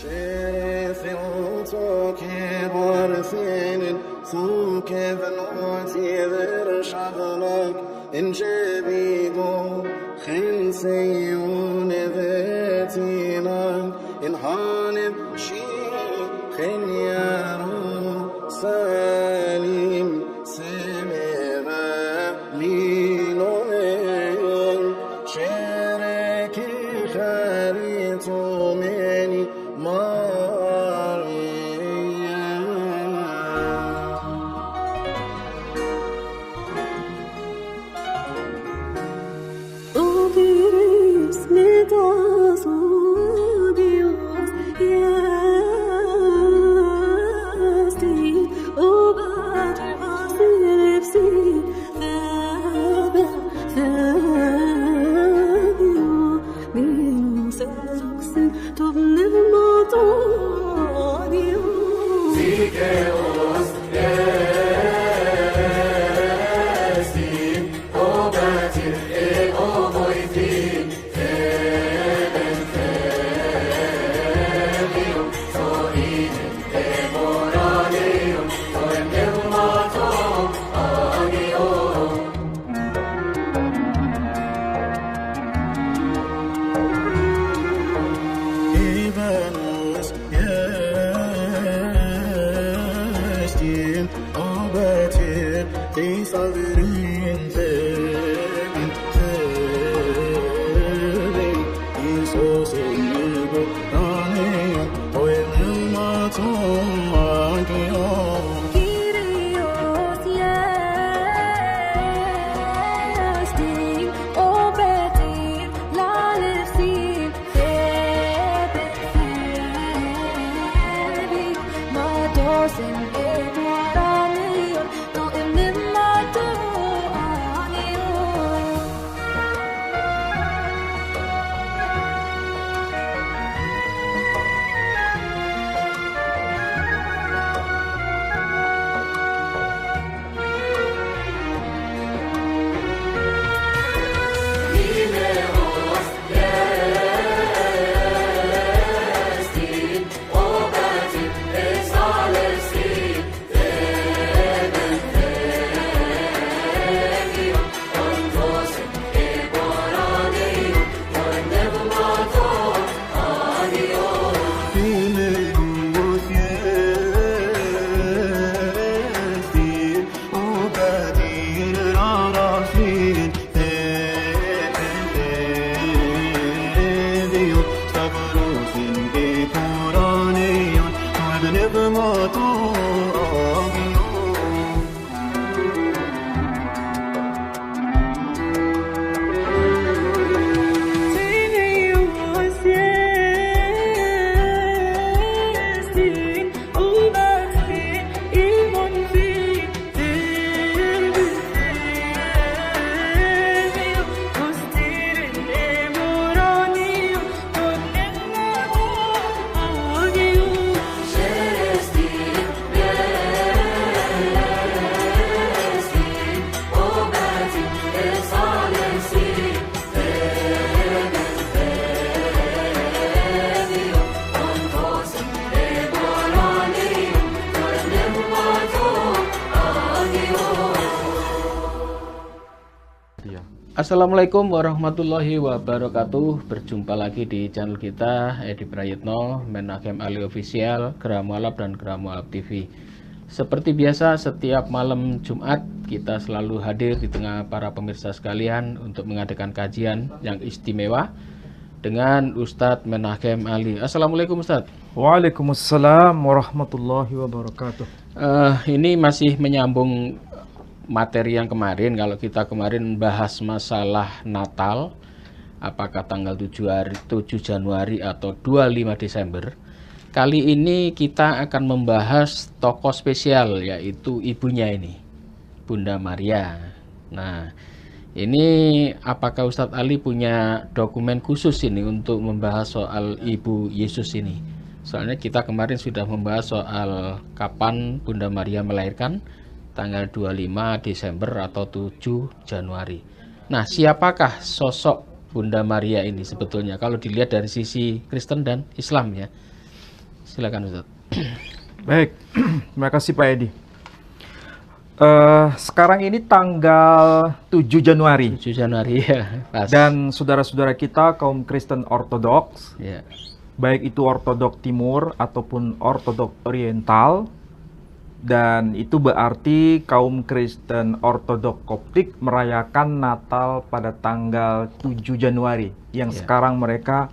شرف تو که بارثین تو که بنوتی در شغلك إن جبيبو خن سيون ذاتنا إن هانب شي خن يارو سالم سمغا لينوين شركي خاريتو مني Assalamualaikum warahmatullahi wabarakatuh. Berjumpa lagi di channel kita Edi Prayitno, Menachem Ali Official, Geramualab dan Geramualab TV. Seperti biasa, setiap malam Jumat kita selalu hadir di tengah para pemirsa sekalian untuk mengadakan kajian yang istimewa dengan Ustadz Menachem Ali. Assalamualaikum Ustadz. Waalaikumsalam warahmatullahi wabarakatuh. Ini masih menyambung materi yang kemarin. Kalau kita kemarin bahas masalah Natal, apakah tanggal 7 Januari atau 25 Desember, kali ini kita akan membahas tokoh spesial, yaitu ibunya ini, Bunda Maria. Nah, ini apakah Ustadz Ali punya dokumen khusus ini untuk membahas soal Ibu Yesus ini? Soalnya kita kemarin sudah membahas soal kapan Bunda Maria melahirkan, tanggal 25 Desember atau 7 Januari. Nah, siapakah sosok Bunda Maria ini sebetulnya kalau dilihat dari sisi Kristen dan Islam ya? Silakan Ustaz. Baik, terima kasih Pak Edi. Sekarang ini tanggal 7 Januari 7 Januari ya, pas. dan saudara-saudara kita kaum Kristen Ortodoks, Ya. baik itu Ortodok Timur ataupun Ortodok Oriental, dan itu berarti kaum Kristen Ortodok Koptik merayakan Natal pada tanggal 7 Januari yang Ya. sekarang mereka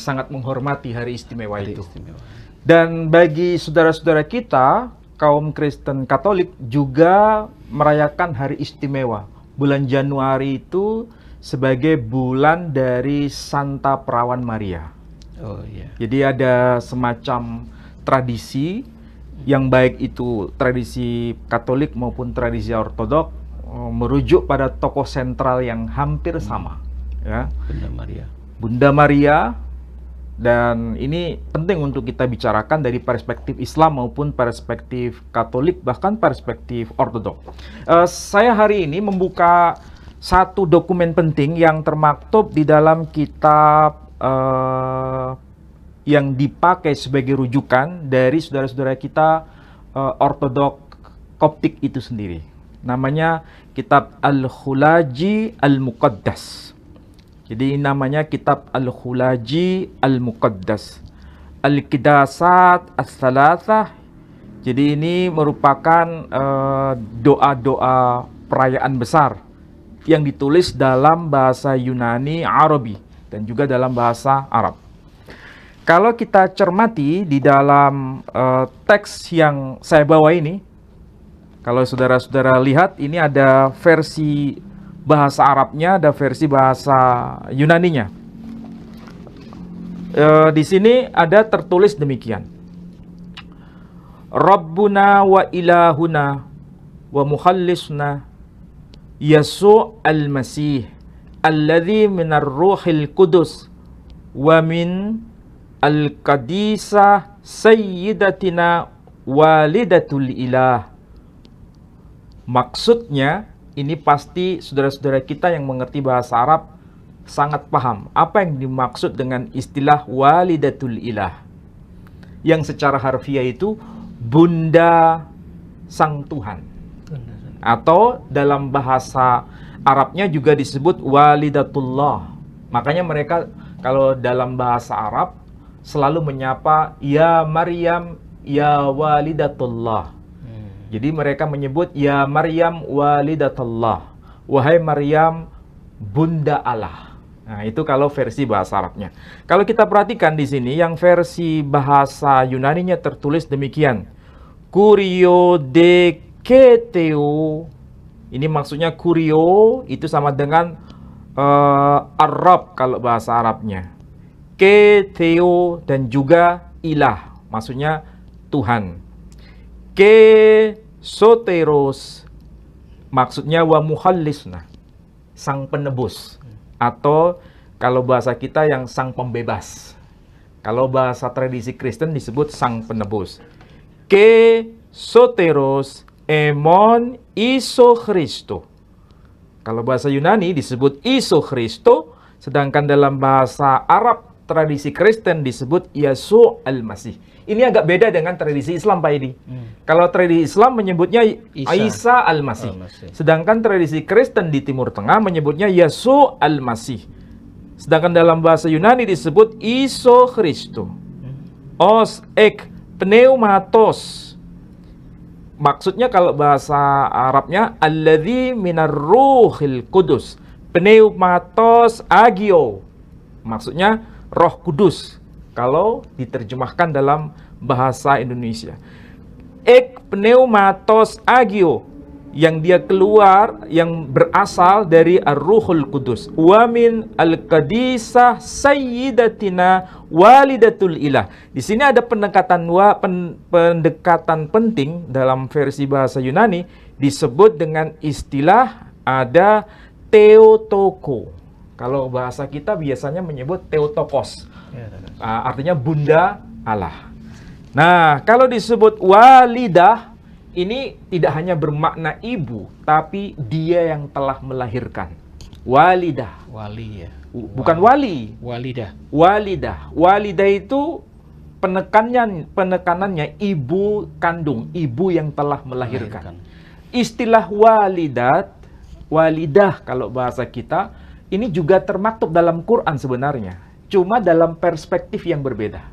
sangat menghormati hari istimewa Hari itu. istimewa. Dan bagi saudara-saudara kita, kaum Kristen Katolik juga merayakan hari istimewa. Bulan Januari itu sebagai bulan dari Santa Perawan Maria. Oh iya. Jadi ada semacam tradisi yang baik itu tradisi Katolik maupun tradisi Ortodok merujuk pada tokoh sentral yang hampir sama, ya. Bunda Maria. Bunda Maria. Dan ini penting untuk kita bicarakan dari perspektif Islam maupun perspektif Katolik, bahkan perspektif Ortodok. Saya hari ini membuka satu dokumen penting yang termaktub di dalam kitab yang dipakai sebagai rujukan dari saudara-saudara kita Ortodok Koptik itu sendiri. Namanya kitab Al-Khulaji Al-Muqaddas. Jadi namanya kitab Al-Khulaji Al-Muqaddas. Al-Qidasat As-Salasah. Jadi ini merupakan doa-doa perayaan besar yang ditulis dalam bahasa Yunani Arabi dan juga dalam bahasa Arab. Kalau kita cermati di dalam teks yang saya bawa ini, kalau saudara-saudara lihat ini ada versi bahasa Arabnya, ada versi bahasa Yunaninya. Di sini ada tertulis demikian. Rabbuna wa ilahuna wa mukhallisna Yasu' al-Masih alladhi minar ruhil kudus wa min al-qadisa sayyidatina walidatul ilah. Maksudnya, ini pasti saudara-saudara kita yang mengerti bahasa Arab sangat paham apa yang dimaksud dengan istilah walidatul ilah. Yang secara harfiah itu bunda sang Tuhan. Atau dalam bahasa Arabnya juga disebut walidatullah. Makanya mereka kalau dalam bahasa Arab selalu menyapa ya Maryam ya walidatullah. Jadi mereka menyebut ya Maryam walidatullah. Wahai Maryam bunda Allah. Nah, itu kalau versi bahasa Arabnya. Kalau kita perhatikan di sini yang versi bahasa Yunaninya tertulis demikian. Kurio de keteo. Ini maksudnya kurio itu sama dengan Arab kalau bahasa Arabnya. Keteo dan juga ilah, maksudnya Tuhan. Ke soteros, maksudnya wa muhallisna, sang penebus, atau kalau bahasa kita yang sang pembebas. Kalau bahasa tradisi Kristen disebut sang penebus. Ke soteros emon iso Christo. Kalau bahasa Yunani disebut iso Christo, sedangkan dalam bahasa Arab tradisi Kristen disebut Yasu al-Masih. Ini agak beda dengan tradisi Islam, Pak Edi. Kalau tradisi Islam menyebutnya Isa al-Masih. Sedangkan tradisi Kristen di Timur Tengah menyebutnya Yasu al-Masih. Sedangkan dalam bahasa Yunani disebut Iso Christo. Os ek pneumatos. Maksudnya kalau bahasa Arabnya alladzi minar ruhil kudus. Pneumatos agio. Maksudnya Roh Kudus. Kalau diterjemahkan dalam bahasa Indonesia. Ek pneumatos agio, yang dia keluar, yang berasal dari Ar-Ruhul Kudus. Wa min al-qadisah sayyidatina walidatul ilah. Di sini ada pendekatan penting dalam versi bahasa Yunani disebut dengan istilah ada Theotoko. Kalau bahasa kita biasanya menyebut Theotokos. Artinya bunda Allah. Nah, kalau disebut walidah, ini tidak hanya bermakna ibu, tapi dia yang telah melahirkan. Walidah. Wali ya. Bukan wali. Walidah. Walidah. Walidah itu penekanannya ibu kandung, ibu yang telah melahirkan. Istilah walidah kalau bahasa kita, ini juga termaktub dalam Quran sebenarnya. Cuma dalam perspektif yang berbeda.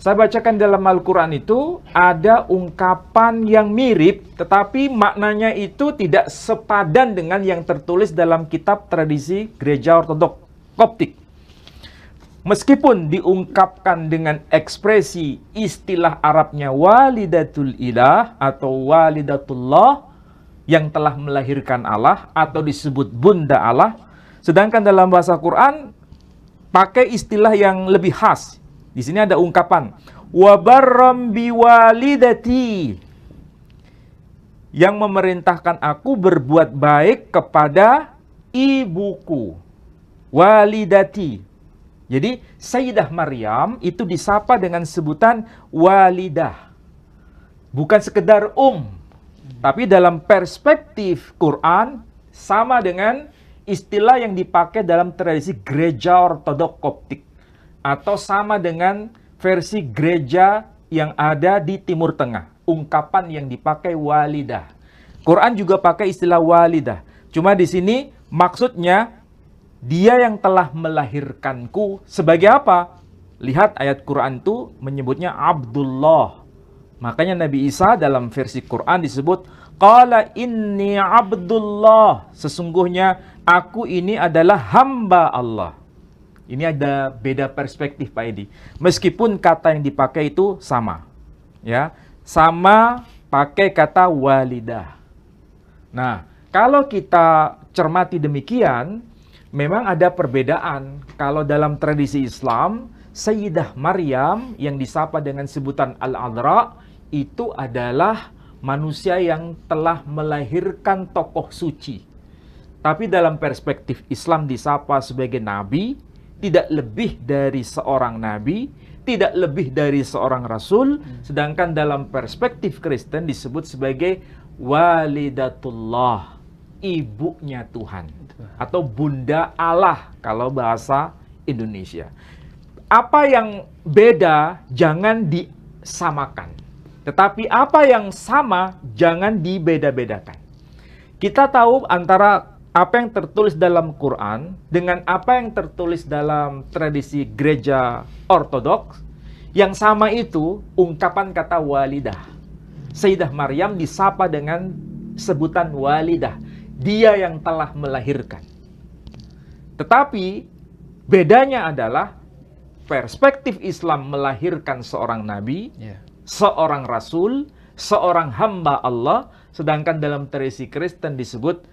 Saya bacakan dalam Al-Quran itu, ada ungkapan yang mirip, tetapi maknanya itu tidak sepadan dengan yang tertulis dalam kitab tradisi gereja ortodok Koptik. Meskipun diungkapkan dengan ekspresi istilah Arabnya walidatul ilah atau walidatullah yang telah melahirkan Allah atau disebut bunda Allah, sedangkan dalam bahasa Quran pakai istilah yang lebih khas. Di sini ada ungkapan wa barram biwalidati, yang memerintahkan aku berbuat baik kepada ibuku. Walidati. Jadi Sayyidah Maryam itu disapa dengan sebutan walidah. Bukan sekedar tapi dalam perspektif Quran sama dengan istilah yang dipakai dalam tradisi gereja ortodok Koptik, atau sama dengan versi gereja yang ada di Timur Tengah. Ungkapan yang dipakai walidah. Quran juga pakai istilah walidah. Cuma di sini maksudnya dia yang telah melahirkanku sebagai apa? Lihat ayat Quran itu menyebutnya Abdullah. Makanya Nabi Isa dalam versi Quran disebut Qala inni Abdullah. Sesungguhnya aku ini adalah hamba Allah. Ini ada beda perspektif Pak Edi. Meskipun kata yang dipakai itu sama. Ya, sama pakai kata walidah. Nah, kalau kita cermati demikian, memang ada perbedaan. Kalau dalam tradisi Islam, Sayyidah Maryam yang disapa dengan sebutan Al-Adra itu adalah manusia yang telah melahirkan tokoh suci. Tapi dalam perspektif Islam disapa sebagai nabi, tidak lebih dari seorang nabi, tidak lebih dari seorang rasul, sedangkan dalam perspektif Kristen disebut sebagai walidatullah, ibunya Tuhan, atau bunda Allah kalau bahasa Indonesia. Apa yang beda jangan disamakan, tetapi apa yang sama jangan dibeda-bedakan. Kita tahu antara apa yang tertulis dalam Quran dengan apa yang tertulis dalam tradisi gereja ortodoks, yang sama itu ungkapan kata walidah. Sayyidah Maryam disapa dengan sebutan walidah, dia yang telah melahirkan. Tetapi bedanya adalah perspektif Islam melahirkan seorang nabi, seorang rasul, seorang hamba Allah, sedangkan dalam tradisi Kristen disebut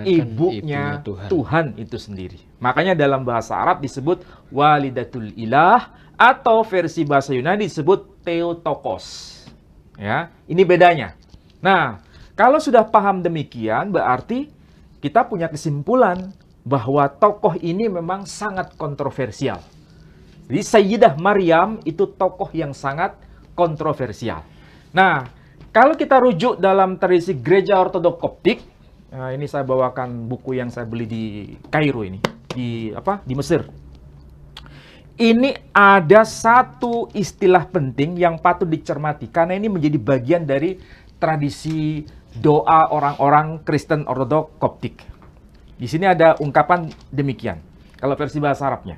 ibunya Tuhan itu sendiri. Makanya dalam bahasa Arab disebut walidatul ilah, atau versi bahasa Yunani disebut Theotokos. Ya, ini bedanya. Nah, kalau sudah paham demikian, berarti kita punya kesimpulan bahwa tokoh ini memang sangat kontroversial. Jadi Sayyidah Maryam itu tokoh yang sangat kontroversial. Nah, kalau kita rujuk dalam tradisi gereja ortodok Koptik, ini saya bawakan buku yang saya beli di Kairo ini, di Mesir. Ini ada satu istilah penting yang patut dicermati karena ini menjadi bagian dari tradisi doa orang-orang Kristen ortodok Koptik. Di sini ada ungkapan demikian. Kalau versi bahasa Arabnya,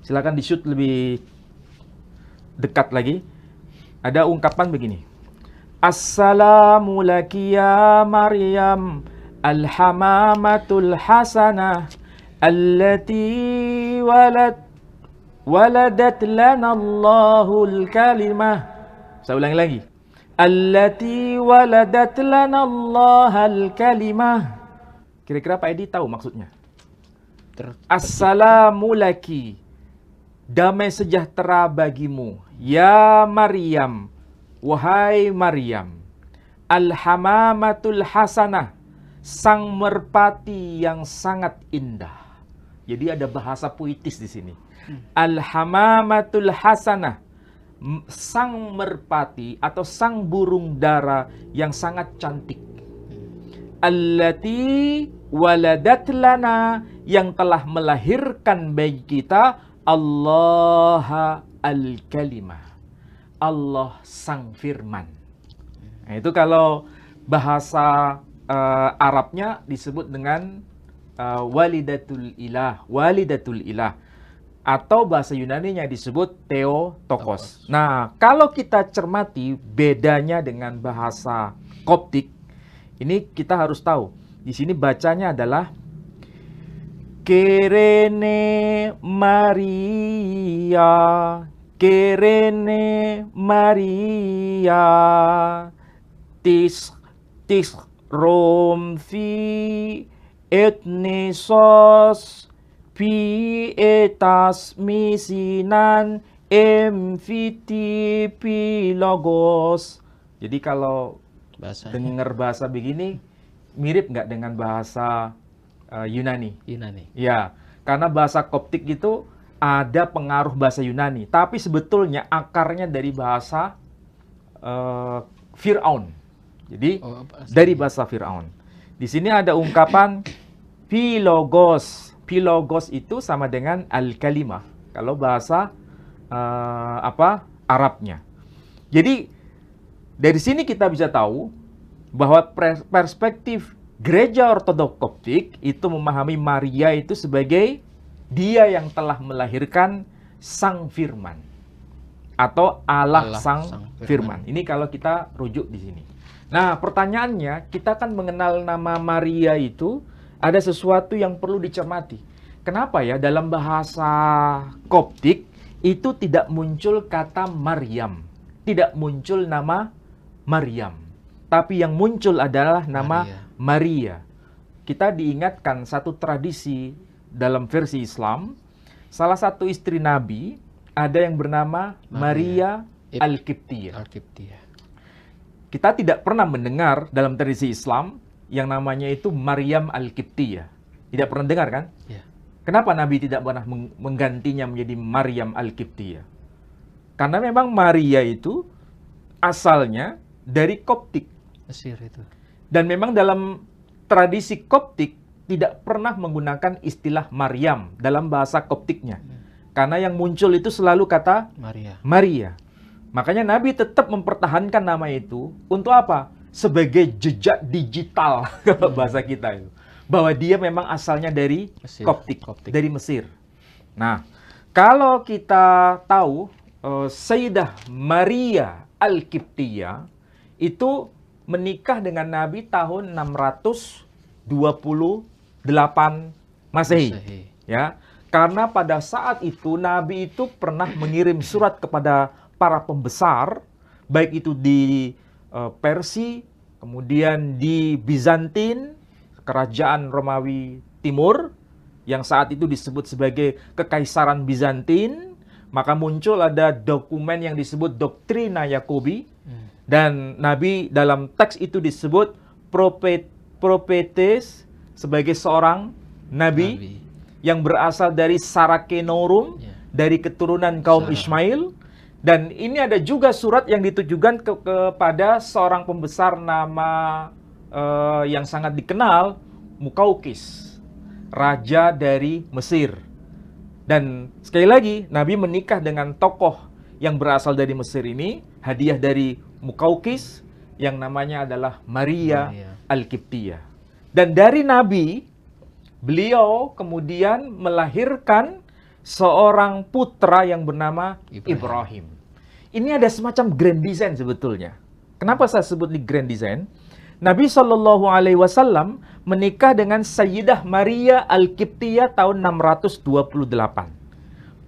silakan di-shoot lebih dekat lagi. Ada ungkapan begini. Assalamu laki ya Maryam al-hamamatul hasanah allati waladat lana Allahul kalimah. Saya ulangi lagi. Allati waladat lana Allahul kalimah. Kira-kira Pak Edi tahu maksudnya? Assalamu laki, damai sejahtera bagimu, ya Maryam, wahai Maryam, al-hamamatul hasanah, sang merpati yang sangat indah. Jadi ada bahasa puitis di sini. Al-hamamatul hasanah, sang merpati atau sang burung dara yang sangat cantik. Allati waladat lana, yang telah melahirkan bagi kita Allah al-kalimah. Allah sang firman. Nah, itu kalau bahasa Arabnya disebut dengan walidatul ilah, atau bahasa Yunaninya disebut Theotokos. Nah, kalau kita cermati bedanya dengan bahasa Koptik, ini kita harus tahu. Di sini bacanya adalah Kerene Maria tis rom fi etnesos pi etas misinan emfiti pilogos. Jadi kalau dengar bahasa begini mirip nggak dengan bahasa Yunani? Ya, karena bahasa Koptik itu ada pengaruh bahasa Yunani, tapi sebetulnya akarnya dari bahasa Fir'aun. Jadi dari bahasa Fir'aun. Di sini ada ungkapan pilogos. Pilogos itu sama dengan al-kalimah kalau bahasa Arabnya. Jadi dari sini kita bisa tahu bahwa perspektif Gereja Ortodoks Koptik itu memahami Maria itu sebagai dia yang telah melahirkan Sang Firman atau Allah Sang Firman. Ini kalau kita rujuk di sini. Nah, pertanyaannya, kita kan mengenal nama Maria itu ada sesuatu yang perlu dicermati. Kenapa ya dalam bahasa Koptik itu tidak muncul kata Maryam, tidak muncul nama Maryam, tapi yang muncul adalah nama Maria. Kita diingatkan satu tradisi dalam versi Islam, salah satu istri Nabi ada yang bernama Maria Al-Qibtiyah. Kita tidak pernah mendengar dalam tradisi Islam yang namanya itu Maryam Al-Qibtiyah. Tidak pernah dengar kan? Ya. Kenapa Nabi tidak pernah menggantinya menjadi Maryam Al-Qibtiyah? Karena memang Maria itu asalnya dari Koptik. Mesir itu. Dan memang dalam tradisi Koptik tidak pernah menggunakan istilah Maryam dalam bahasa Koptiknya. Karena yang muncul itu selalu kata Maria. Makanya Nabi tetap mempertahankan nama itu untuk apa? Sebagai jejak digital kalau bahasa kita itu. Bahwa dia memang asalnya dari Koptik, dari Mesir. Nah, kalau kita tahu Sayyidah Maria Al-Qibtiyah itu menikah dengan Nabi tahun 628 Masehi. Ya, karena pada saat itu Nabi itu pernah mengirim surat kepada para pembesar, baik itu di Persia, kemudian di Bizantin, kerajaan Romawi Timur, yang saat itu disebut sebagai Kekaisaran Bizantin, maka muncul ada dokumen yang disebut Doktrina Yakobi, dan Nabi dalam teks itu disebut Propetes sebagai seorang Nabi yang berasal dari Sarakenorum, dari keturunan kaum Ismail. Dan ini ada juga surat yang ditujukan kepada seorang pembesar nama yang sangat dikenal, Mukaukis, raja dari Mesir. Dan sekali lagi, Nabi menikah dengan tokoh yang berasal dari Mesir ini, hadiah dari Mukaukis, yang namanya adalah Maria Al-Qibtiyah. Dan dari Nabi, beliau kemudian melahirkan seorang putra yang bernama Ibrahim. Ini ada semacam grand design sebetulnya. Kenapa saya sebut ini grand design? Nabi SAW menikah dengan Sayyidah Maria Al-Qibtiyah tahun 628.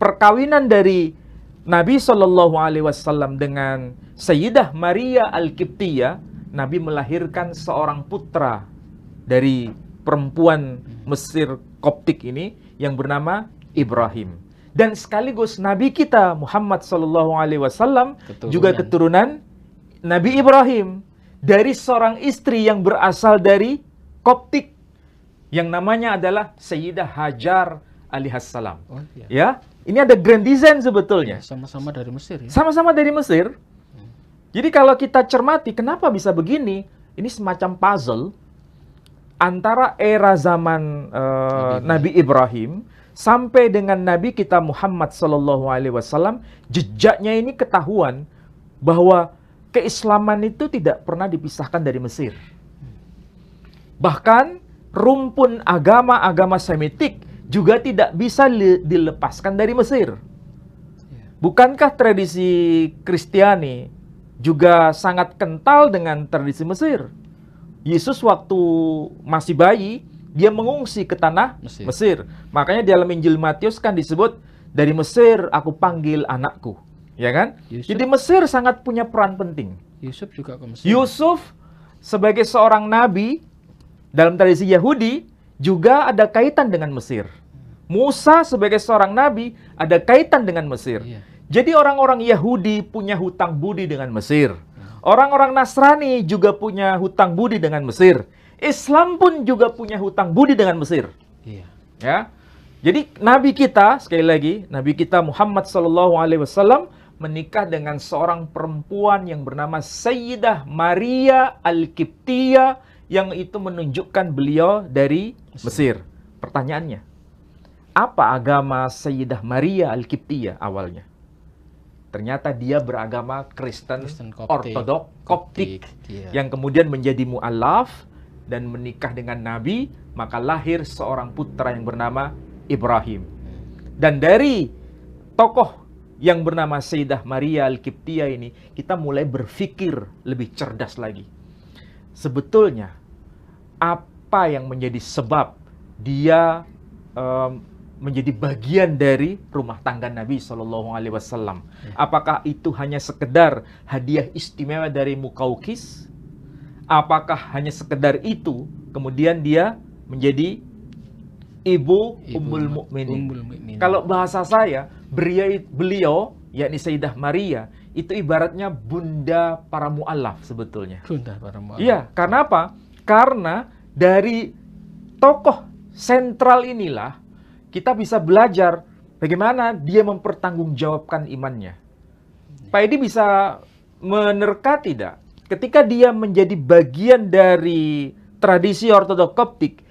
Perkawinan dari Nabi SAW dengan Sayyidah Maria Al-Qibtiyah, Nabi melahirkan seorang putra dari perempuan Mesir Koptik ini yang bernama Ibrahim. Dan sekaligus Nabi kita Muhammad SAW juga keturunan Nabi Ibrahim dari seorang istri yang berasal dari Koptik yang namanya adalah Sayyidah Hajar alaihissalam. Ya, ini ada grand design sebetulnya. Sama-sama dari Mesir ya. Sama-sama dari Mesir. Jadi kalau kita cermati kenapa bisa begini? Ini semacam puzzle antara era zaman Nabi Ibrahim sampai dengan Nabi kita Muhammad Sallallahu Alaihi Wasallam, jejaknya ini ketahuan bahwa keislaman itu tidak pernah dipisahkan dari Mesir. Bahkan rumpun agama-agama Semitik juga tidak bisa dilepaskan dari Mesir. Bukankah tradisi Kristiani juga sangat kental dengan tradisi Mesir? Yesus waktu masih bayi, dia mengungsi ke tanah Mesir. Makanya di dalam Injil Matius kan disebut, dari Mesir aku panggil anakku. Ya kan? Jadi Mesir sangat punya peran penting. Yusuf juga ke Mesir. Yusuf sebagai seorang nabi dalam tradisi Yahudi juga ada kaitan dengan Mesir. Musa sebagai seorang nabi ada kaitan dengan Mesir. Jadi orang-orang Yahudi punya hutang budi dengan Mesir. Orang-orang Nasrani juga punya hutang budi dengan Mesir. Islam pun juga punya hutang budi dengan Mesir. Ya. Jadi Nabi kita, sekali lagi, Nabi kita Muhammad SAW menikah dengan seorang perempuan yang bernama Sayyidah Maria Al-Qibtiyah, yang itu menunjukkan beliau dari Mesir. Pertanyaannya, apa agama Sayyidah Maria Al-Qibtiyah awalnya? Ternyata dia beragama Kristen Ortodok Koptik, yang kemudian menjadi mu'alaf dan menikah dengan Nabi, maka lahir seorang putra yang bernama Ibrahim. Dan dari tokoh yang bernama Sayyidah Maria Al-Qibtiyah ini, kita mulai berpikir lebih cerdas lagi. Sebetulnya, apa yang menjadi sebab dia menjadi bagian dari rumah tangga Nabi SAW? Apakah itu hanya sekedar hadiah istimewa dari Muqawqis? Apakah hanya sekedar itu, kemudian dia menjadi ibu Ummul Mukminin? Kalau bahasa saya, beliau, yakni Sayyidah Maria, itu ibaratnya bunda para mu'alaf sebetulnya. Bunda para mu'alaf. Iya, karena apa? Karena dari tokoh sentral inilah kita bisa belajar bagaimana dia mempertanggungjawabkan imannya. Pak Edi bisa menerka tidak? Ketika dia menjadi bagian dari tradisi Ortodok Koptik,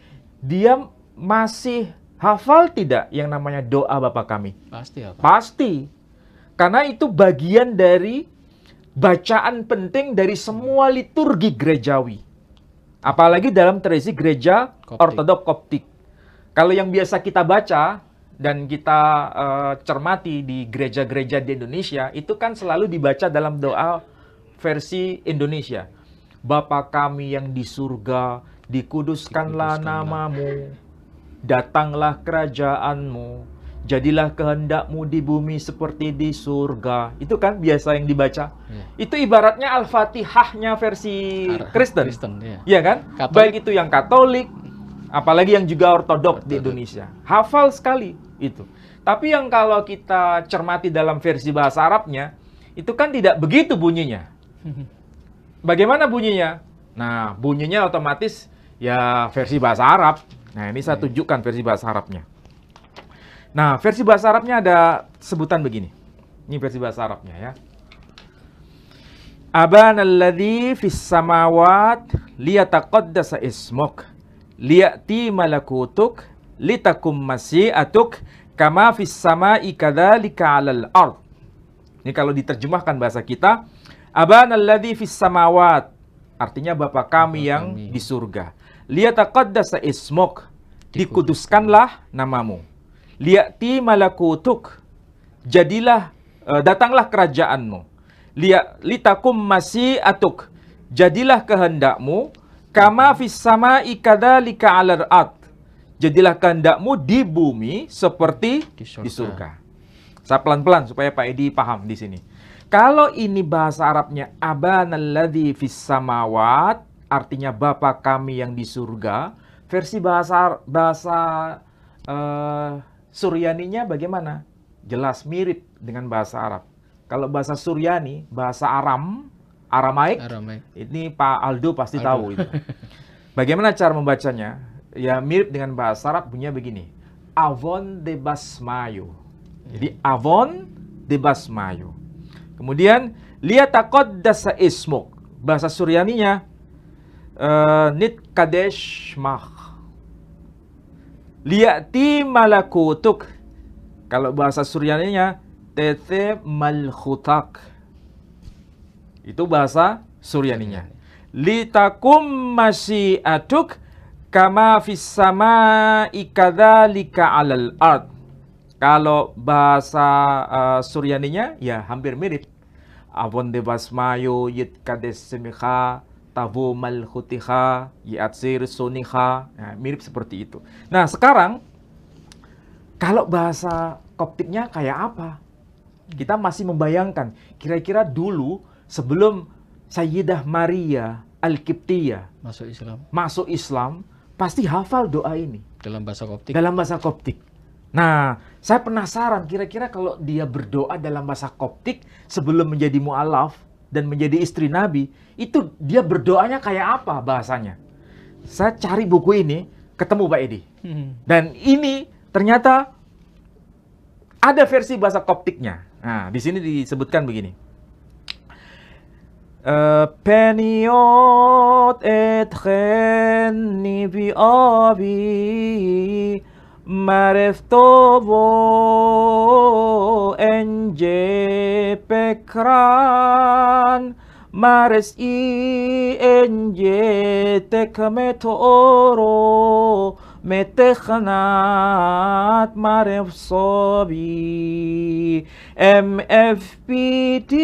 dia masih hafal tidak yang namanya doa Bapa Kami? Pasti hafal. Pasti. Karena itu bagian dari bacaan penting dari semua liturgi gerejawi. Apalagi dalam tradisi gereja Ortodok Koptik. Kalau yang biasa kita baca dan kita cermati di gereja-gereja di Indonesia, itu kan selalu dibaca dalam doa versi Indonesia. Bapa kami yang di surga, dikuduskanlah namamu, datanglah kerajaanmu, jadilah kehendakmu di bumi seperti di surga. Itu kan biasa yang dibaca. Itu ibaratnya Al-Fatihahnya versi Kristen. Iya kan? Katolik. Baik itu yang Katolik, apalagi yang juga Ortodok di Indonesia. Hafal sekali itu. Tapi yang kalau kita cermati dalam versi bahasa Arabnya, itu kan tidak begitu bunyinya. Bagaimana bunyinya? Nah, bunyinya otomatis ya versi bahasa Arab. Nah, ini saya tunjukkan versi bahasa Arabnya. Nah, versi bahasa Arabnya ada sebutan begini. Ini versi bahasa Arabnya ya. Abanalladzi fis samawat liyataqaddasa ismuk, liya'ti malakutuk, litakum masyi'atuk, kama fis sama'i kadzalika 'alal ard. Ini kalau diterjemahkan bahasa kita, abanalladzi fis samawat, artinya Bapa kami yang di surga. Liyataqaddasa ismuk, dikuduskanlah namamu. Liya'ti malakutuk, jadilah datanglah kerajaanmu. Litakum masyi'atuk, jadilah kehendakmu. Kama fis sama'i kadzalika 'alal ard, jadilah kehendakmu di bumi seperti di surga. Saya pelan-pelan supaya Pak Edi paham di sini. Kalau ini bahasa Arabnya abanalladzi fis samawat, artinya Bapa kami yang di surga. Versi bahasa Suryaninya bagaimana? Jelas mirip dengan bahasa Arab. Kalau bahasa Suryani, bahasa Aramaik, ini Pak Aldo pasti tahu itu. Bagaimana cara membacanya? Ya mirip dengan bahasa Arab, bunyinya begini. Avon de basmayo. Jadi avon de basmayo. Kemudian liyataqaddasa ismuk. Bahasa Suryaninya nit kadesh mah. Liya'ti malakutuk. Kalau bahasa Suryaninya tete malkhutak. Itu bahasa Suryaninya. Litakum masyiatuk kama fis sama'i kadzalika 'alal ard. Kalau bahasa Suryaninya ya hampir mirip. Avon debasmayo yit kadesemiha tabu malkhutiha yatsir suniha. Nah, mirip seperti itu. Nah, sekarang kalau bahasa Koptiknya kayak apa? Kita masih membayangkan kira-kira dulu sebelum Sayyidah Maria Al-Qibtiyah masuk Islam, pasti hafal doa ini dalam bahasa Koptik. dalam bahasa Koptik. Nah, saya penasaran kira-kira kalau dia berdoa dalam bahasa Koptik sebelum menjadi mu'alaf dan menjadi istri Nabi, itu dia berdoanya kayak apa bahasanya? Saya cari buku ini, ketemu Pak Edi. Dan ini ternyata ada versi bahasa Koptiknya. Nah, di sini disebutkan begini. Peniot et kheni bi abi mareftovo enje pekran mares i enje tekmetoro metekhnat maref sobi MFPT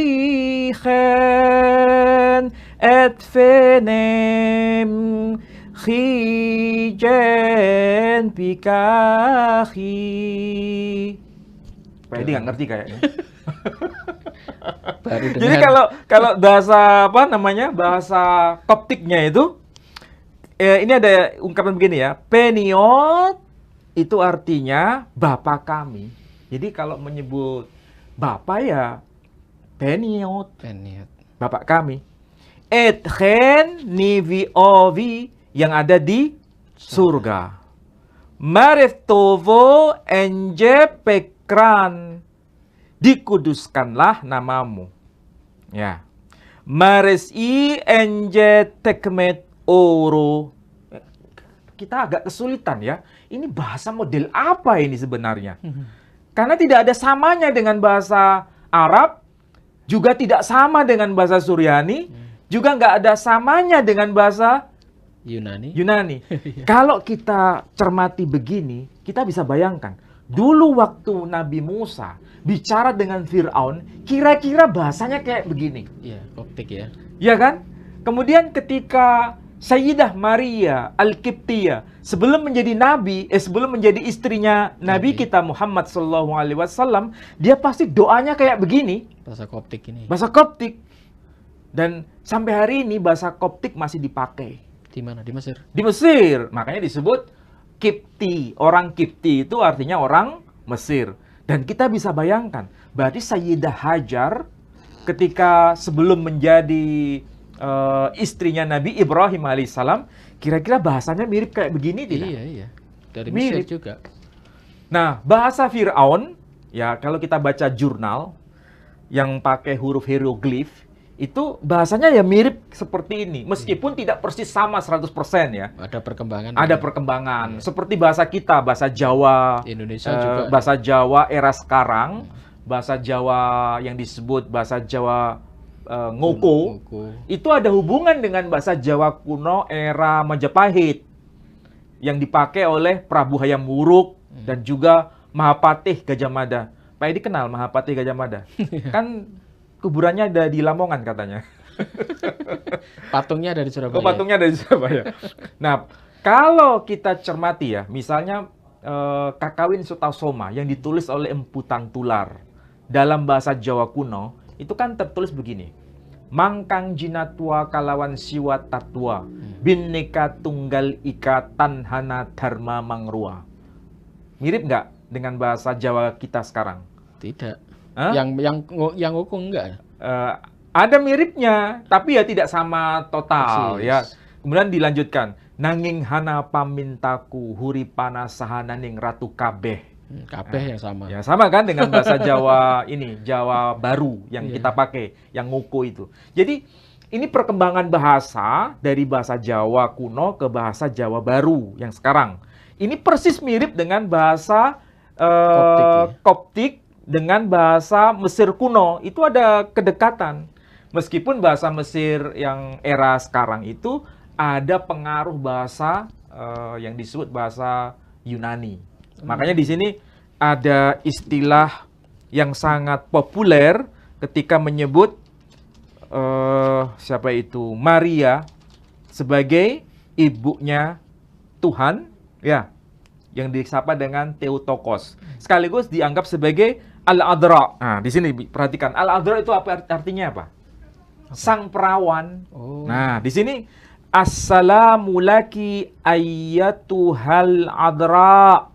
khen et fenem khijen pikahi. Pak Edi nggak ngerti kayaknya. Jadi kalau bahasa apa namanya bahasa Koptiknya itu ini ada ungkapan begini ya, peniot itu artinya bapak kami. Jadi kalau menyebut bapak ya peniot, bapak kami. Etchen nivi ovi yang ada di surga. Mareftovo enje pekran, dikuduskanlah namamu. Ya. Maresi enje tekmet oro. Kita agak kesulitan ya. Ini bahasa model apa ini sebenarnya? Karena tidak ada samanya dengan bahasa Arab, juga tidak sama dengan bahasa Suryani, juga nggak ada samanya dengan bahasa Yunani. Kalau kita cermati begini, kita bisa bayangkan. Dulu waktu Nabi Musa bicara dengan Fir'aun, kira-kira bahasanya kayak begini. Iya, Koptik ya. Iya kan? Kemudian ketika Sayyidah Maria Al-Qibtiyah sebelum menjadi nabi, sebelum menjadi istrinya Nabi kita Muhammad SAW, dia pasti doanya kayak begini. Bahasa Koptik ini. Bahasa Koptik. Dan sampai hari ini bahasa Koptik masih dipakai. Di mana? Di Mesir? Di Mesir. Makanya disebut Kipti. Orang Kipti itu artinya orang Mesir. Dan kita bisa bayangkan, berarti Sayyidah Hajar ketika sebelum menjadi istrinya Nabi Ibrahim alaihissalam, kira-kira bahasanya mirip kayak begini tidak? Iya. Dari Mesir juga. Nah, bahasa Fir'aun, ya kalau kita baca jurnal yang pakai huruf hieroglif, itu bahasanya ya mirip seperti ini. Meskipun tidak persis sama 100% ya. Ada perkembangan. Ada perkembangan. Seperti bahasa kita, bahasa Jawa. Indonesia juga. Bahasa Jawa era sekarang, bahasa Jawa yang disebut bahasa Jawa Ngoko, itu ada hubungan dengan bahasa Jawa kuno era Majapahit yang dipakai oleh Prabu Hayam Wuruk dan juga Mahapatih Gajah Mada. Pak Edi kenal Mahapatih Gajah Mada? Kan kuburannya ada di Lamongan katanya. Patungnya ada di Surabaya. Patungnya ada di Surabaya. Nah, kalau kita cermati ya, misalnya Kakawin Sutasoma yang ditulis oleh Empu Tantular dalam bahasa Jawa kuno, itu kan tertulis begini. Mangkang jinatua kalawan siwa tatwa, bineka tunggal ika tanhana dharma mangrua. Mirip nggak dengan bahasa Jawa kita sekarang? Tidak. Hah? Yang hukum enggak? Ada miripnya, tapi ya tidak sama total. Persis. Ya. Kemudian dilanjutkan. Nanging hana pamintaku huripana sahananing ratu kabeh. Kabeh yang sama. Ya sama kan dengan bahasa Jawa ini, Jawa baru yang kita pakai, yang ngoko itu. Jadi ini perkembangan bahasa dari bahasa Jawa kuno ke bahasa Jawa baru yang sekarang. Ini persis mirip dengan bahasa Koptik dengan bahasa Mesir kuno. Itu ada kedekatan. Meskipun bahasa Mesir yang era sekarang itu ada pengaruh bahasa yang disebut bahasa Yunani. Makanya di sini ada istilah yang sangat populer ketika menyebut siapa itu? Maria sebagai ibunya Tuhan, ya, yang disapa dengan Theotokos. Sekaligus dianggap sebagai Al-Adra. Nah, di sini perhatikan, Al-Adra itu apa artinya apa? Sang perawan. Nah, di sini Assalamu laki ayyatuhal adra.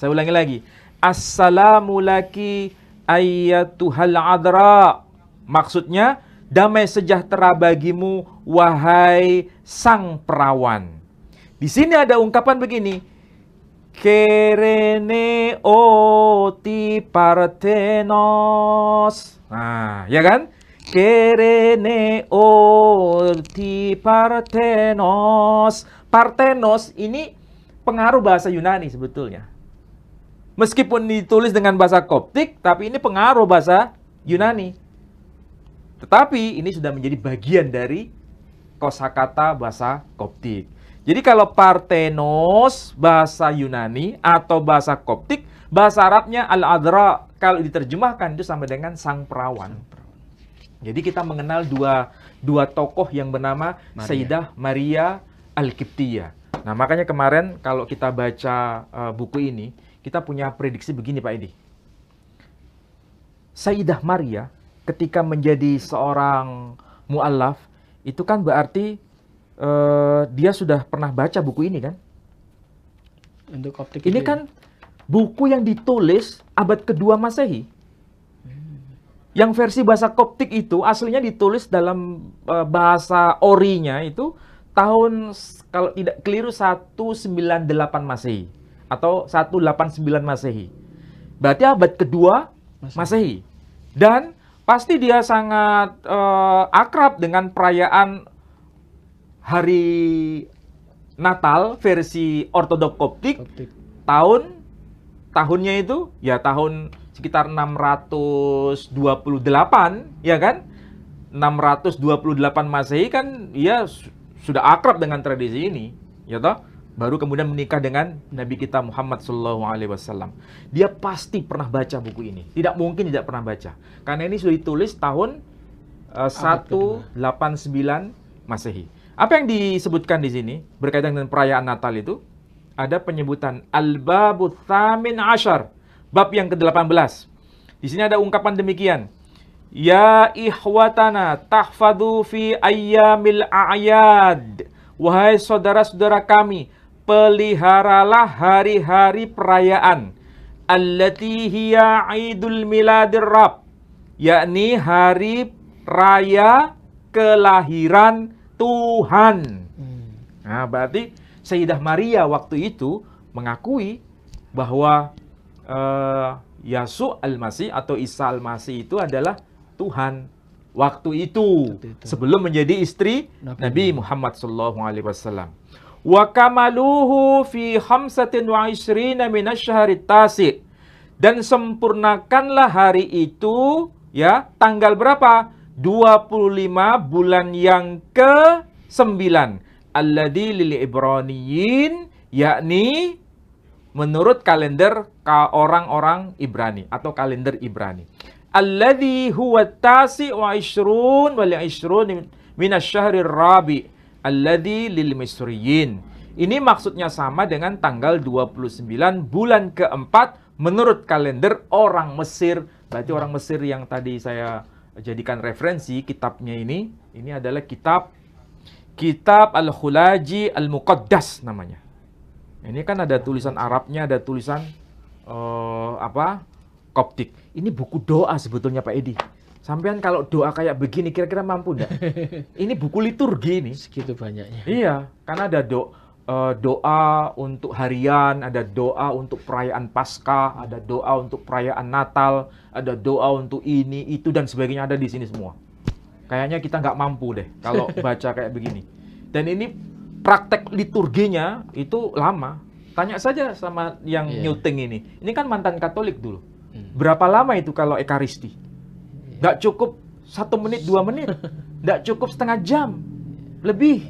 Saya ulangi lagi. Assalamu laki ayyatuhal adra. Maksudnya, damai sejahtera bagimu, wahai sang perawan. Di sini ada ungkapan begini. Kerene oti parthenos. Nah, ya kan? Kerene oti parthenos. Parthenos ini pengaruh bahasa Yunani sebetulnya. Meskipun ditulis dengan bahasa Koptik, tapi ini pengaruh bahasa Yunani. Tetapi ini sudah menjadi bagian dari kosakata bahasa Koptik. Jadi kalau Parthenos bahasa Yunani atau bahasa Koptik, bahasa Arabnya Al-Adra, kalau diterjemahkan itu sama dengan sang perawan. Jadi kita mengenal dua tokoh yang bernama Sayyidah Maria Al-Qibtiyah. Nah, makanya kemarin kalau kita baca buku ini, kita punya prediksi begini Pak Edi. Sayyidah Maria ketika menjadi seorang mu'allaf, itu kan berarti dia sudah pernah baca buku ini kan? Untuk Koptik ini kan buku yang ditulis abad kedua Masehi. Yang versi bahasa Koptik itu aslinya ditulis dalam bahasa orinya itu tahun, kalau tidak keliru, 198 Masehi atau 189 Masehi. Berarti abad kedua Masehi. Dan pasti dia sangat akrab dengan perayaan Hari Natal versi ortodok Koptik. Tahunnya itu ya tahun sekitar 628, ya kan? 628 Masehi kan ya sudah akrab dengan tradisi ini, ya toh? Baru kemudian menikah dengan Nabi kita Muhammad SAW. Dia pasti pernah baca buku ini. Tidak mungkin tidak pernah baca. Karena ini sudah ditulis tahun 189 Masehi. Apa yang disebutkan di sini berkaitan dengan perayaan Natal itu? Ada penyebutan Al-Babu Thamin Ashar, bab yang ke-18. Di sini ada ungkapan demikian. Ya ikhwatana tahfadhu fi ayyamil a'yad. Wahai saudara-saudara kami, peliharalah hari-hari perayaan. Allati hiya Idul Miladir Rabb, yakni hari raya kelahiran Tuhan. Nah, berarti Sayyidah Maria waktu itu mengakui bahwa Yashu Al-Masih atau Isa Al-Masih itu adalah Tuhan waktu itu, sebelum menjadi istri Nabi Muhammad SAW. Wa kamaluhu fi 25 minasy-syahri tasi'. Dan sempurnakanlah hari itu, ya, tanggal berapa? 25 bulan yang ke-9. Alladzi lil Ibraniyin, yakni menurut kalender orang-orang Ibrani atau kalender Ibrani. Alladzi huwa tasi' wa 20 wal 20 minasy-syahri rabi' alladzi lil Misriyin. Ini maksudnya sama dengan tanggal 29 bulan keempat menurut kalender orang Mesir. Berarti orang Mesir yang tadi saya jadikan referensi kitabnya ini adalah kitab Al-Khulaji Al-Muqaddas namanya. Ini kan ada tulisan Arabnya, ada tulisan Koptik. Ini buku doa sebetulnya Pak Edi. Sampean kalau doa kayak begini kira-kira mampu enggak? Ini buku liturgi ini. Segitu banyaknya. Iya, karena ada doa untuk harian, ada doa untuk perayaan Paskah, ada doa untuk perayaan Natal, ada doa untuk ini, itu, dan sebagainya ada di sini semua. Kayaknya kita nggak mampu deh kalau baca kayak begini. Dan ini praktek liturginya itu lama. Tanya saja sama yang Iya. nyuting ini. Ini kan mantan Katolik dulu. Hmm. Berapa lama itu kalau Ekaristi? Nggak cukup 1 menit, 2 menit. Nggak cukup setengah jam. Lebih.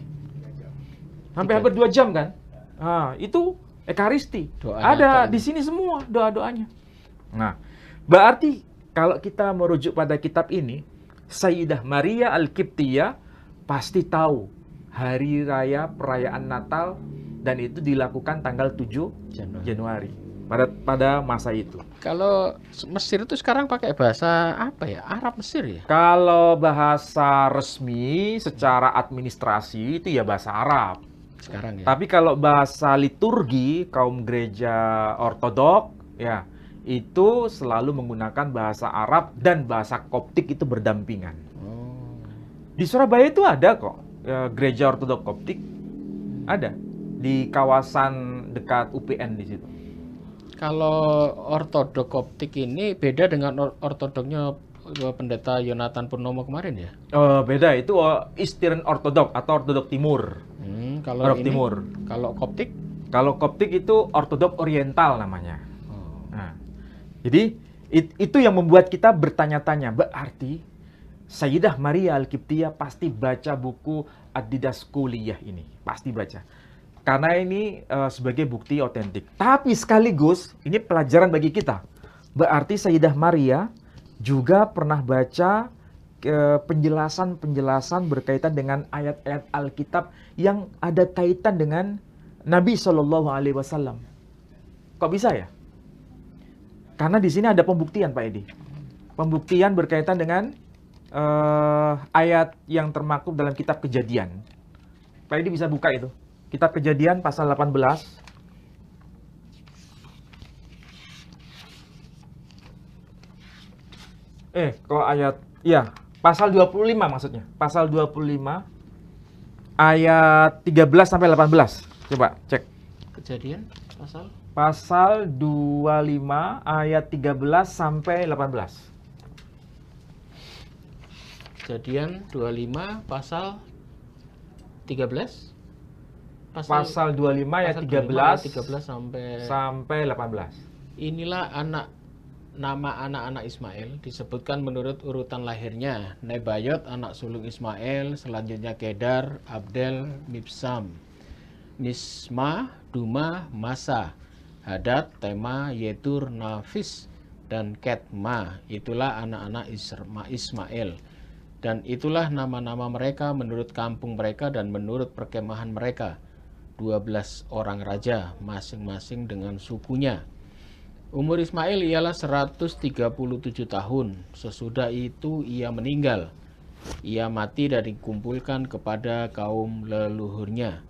Sampai hampir 2 jam kan? Nah, itu Ekaristi. Doa Ada Natal. di sini semua doa-doanya. Nah, berarti kalau kita merujuk pada kitab ini, Sayyidah Maria Al-Qibtiyah pasti tahu hari raya perayaan Natal dan itu dilakukan tanggal 7 Januari pada masa itu. Kalau Mesir itu sekarang pakai bahasa apa ya? Arab Mesir ya? Kalau bahasa resmi secara administrasi itu ya bahasa Arab. Sekarang ya. Tapi kalau bahasa liturgi kaum gereja ortodok ya itu selalu menggunakan bahasa Arab dan bahasa Koptik itu berdampingan. Oh. Di Surabaya itu ada kok ya, gereja ortodok Koptik ada di kawasan dekat UPN di situ. Kalau ortodok Koptik ini beda dengan ortodoknya pendeta Yonatan Purnomo kemarin ya? Beda itu Eastern Ortodok atau Ortodok Timur. Kalau Ortodok ini, Timur. kalau Koptik? Kalau Koptik itu Ortodok Oriental namanya. Oh. Nah, jadi itu yang membuat kita bertanya-tanya, berarti Sayyidah Maria Al-Qibtiyah pasti baca buku Ad-Didaskuliyah ini, pasti baca. Karena ini sebagai bukti otentik. Tapi sekaligus ini pelajaran bagi kita. Berarti Sayyidah Maria juga pernah baca penjelasan-penjelasan berkaitan dengan ayat-ayat Alkitab yang ada kaitan dengan Nabi Shallallahu Alaihi Wasallam. Kok bisa ya? Karena di sini ada pembuktian, Pak Edi. Pembuktian berkaitan dengan ayat yang termaktub dalam kitab Kejadian. Pak Edi bisa buka itu. Kitab Kejadian pasal 18. Kok ayat... Ya, pasal 25 maksudnya. Pasal 25 ayat 13 sampai 18. Coba cek. Kejadian pasal? Pasal 25 ayat 13 sampai 18. Kejadian 25 pasal 13? Pasal 25 ayat 13 sampai 18. Inilah nama anak-anak Ismail disebutkan menurut urutan lahirnya. Nebayot anak sulung Ismail, selanjutnya Kedar, Abdel, Mibsam, Misma, Duma, Masa, Hadad, Tema, Yetur, Nafis, dan Ketma. Itulah anak-anak Ismail. Dan itulah nama-nama mereka menurut kampung mereka dan menurut perkemahan mereka. 12 orang raja, masing-masing dengan sukunya. Umur Ismail ialah 137 tahun. Sesudah itu ia meninggal. Ia mati dan dikumpulkan kepada kaum leluhurnya.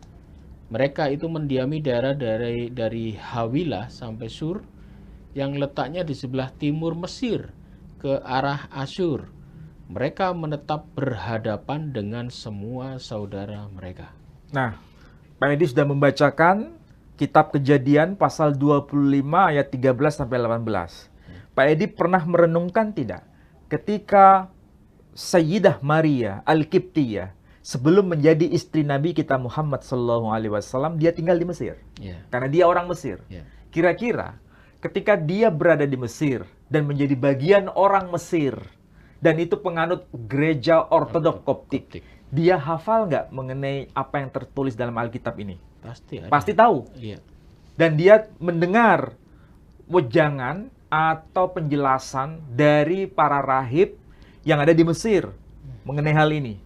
Mereka itu mendiami daerah dari Hawilah sampai Sur, yang letaknya di sebelah timur Mesir, ke arah Asyur. Mereka menetap berhadapan dengan semua saudara mereka. Nah, Pak Edi sudah membacakan kitab Kejadian pasal 25 ayat 13 sampai 18. Pak Edi pernah merenungkan tidak ketika Sayyidah Maria Al-Qibtiyah sebelum menjadi istri Nabi kita Muhammad SAW, dia tinggal di Mesir. Ya. Karena dia orang Mesir. Ya. Kira-kira ketika dia berada di Mesir dan menjadi bagian orang Mesir dan itu penganut gereja ortodok Koptik, dia hafal nggak mengenai apa yang tertulis dalam Alkitab ini? Pasti ada. Pasti tahu. Iya. Dan dia mendengar wejangan atau penjelasan dari para rahib yang ada di Mesir mengenai hal ini.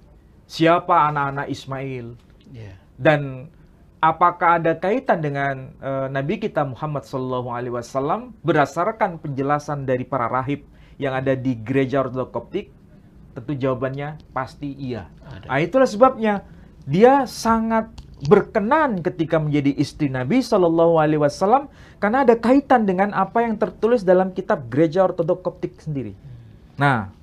Siapa anak-anak Ismail? Iya. Dan apakah ada kaitan dengan Nabi kita Muhammad SAW berdasarkan penjelasan dari para rahib yang ada di gereja ortodok Koptik? Tentu jawabannya pasti iya. Nah, itulah sebabnya dia sangat berkenan ketika menjadi istri Nabi SAW karena ada kaitan dengan apa yang tertulis dalam kitab gereja ortodok Koptik sendiri. Nah,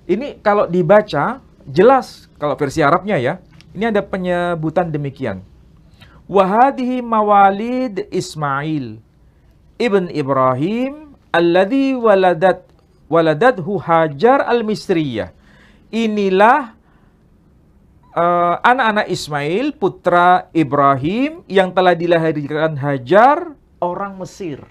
ini kalau dibaca jelas kalau versi Arabnya ya. Ini ada penyebutan demikian. Wahadihi mawalid Ismail ibn Ibrahim alladhi waladathu Hajar al-Misriyah. Inilah anak-anak Ismail, putra Ibrahim yang telah dilahirkan Hajar, orang Mesir.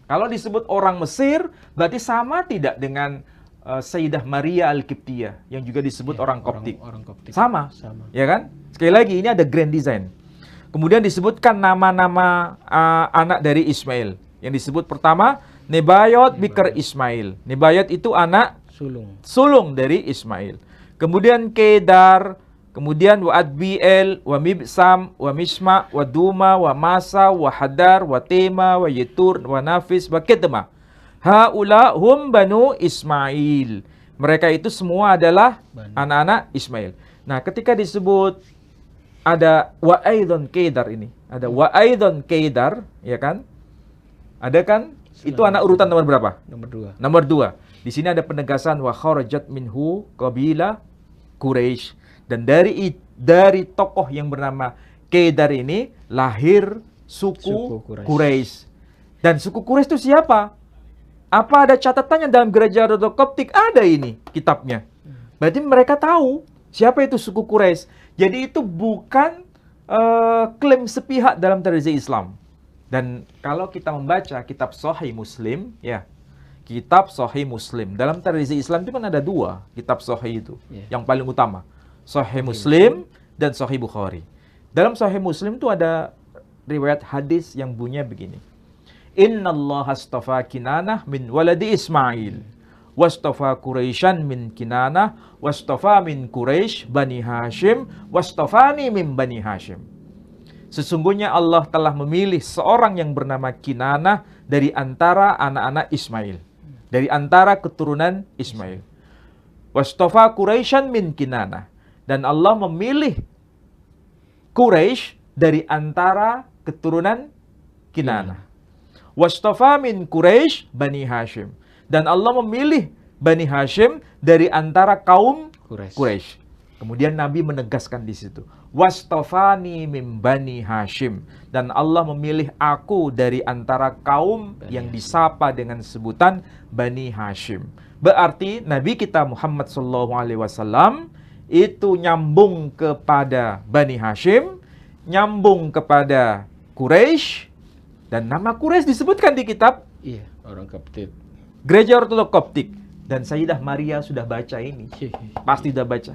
Kalau disebut orang Mesir, berarti sama tidak dengan Sayyidah Maria Al-Qibtiyah yang juga disebut orang Koptik. Orang Koptik. Sama, Sama. ya kan? Sekali lagi, ini ada grand design. Kemudian disebutkan nama-nama anak dari Ismail. Yang disebut pertama, Nebayot Bikr Ismail. Nebayot itu anak sulung dari Ismail. Kemudian Kedar, kemudian wa Adbiel, wa Mibsam, wa Misma, wa Duma, wa Masa, wa Hadar, wa Tema, wa Yetur, wa Nafis, wa Kedma. Haula hum banu Ismail. Mereka itu semua adalah anak-anak Ismail. Nah, ketika disebut ada wa aidon Kedar ini, ada wa aidon Kedar, ya kan? Ada kan? Itu anak urutan nomor berapa? Nomor 2. Di sini ada penegasan wa kharajat minhu qabila Quraisy, dan dari tokoh yang bernama Kedar ini lahir suku Quraisy. Dan suku Quraisy itu siapa? Apa ada catatannya dalam gereja Ortodoks Koptik? Ada ini kitabnya. Berarti mereka tahu siapa itu suku Quraisy. Jadi itu bukan klaim sepihak dalam tradisi Islam. Dan kalau kita membaca kitab Sahih Muslim, ya, kitab Sahih Muslim. Dalam tradisi Islam itu kan ada 2 kitab Sahih itu, yang paling utama. Sahih Muslim dan Sahih Bukhari. Dalam Sahih Muslim itu ada riwayat hadis yang bunyinya begini. Inna Allah astafa Kinanah min waladi Ismail, wastafa Quraisyan min Kinanah, wastafa min Quraisy Bani Hashim, wastafani min Bani Hashim. Sesungguhnya Allah telah memilih seorang yang bernama Kinanah dari antara anak-anak Ismail, dari antara keturunan Ismail. Wastafa Quraisyan min Kinanah, dan Allah memilih Quraisy dari antara keturunan Kinanah. Wastafa min Quraisy Bani Hashim, dan Allah memilih Bani Hashim dari antara kaum Quraisy. Kemudian Nabi menegaskan di situ, wastafani min Bani Hashim, dan Allah memilih aku dari antara kaum yang disapa dengan sebutan Bani Hashim. Berarti Nabi kita Muhammad SAW itu nyambung kepada Bani Hashim, nyambung kepada Quraisy, dan nama Quraisy disebutkan di kitab orang Koptik. Gereja Ortodoks Koptik. Dan Sayyidah Maria sudah baca ini. Pasti sudah baca.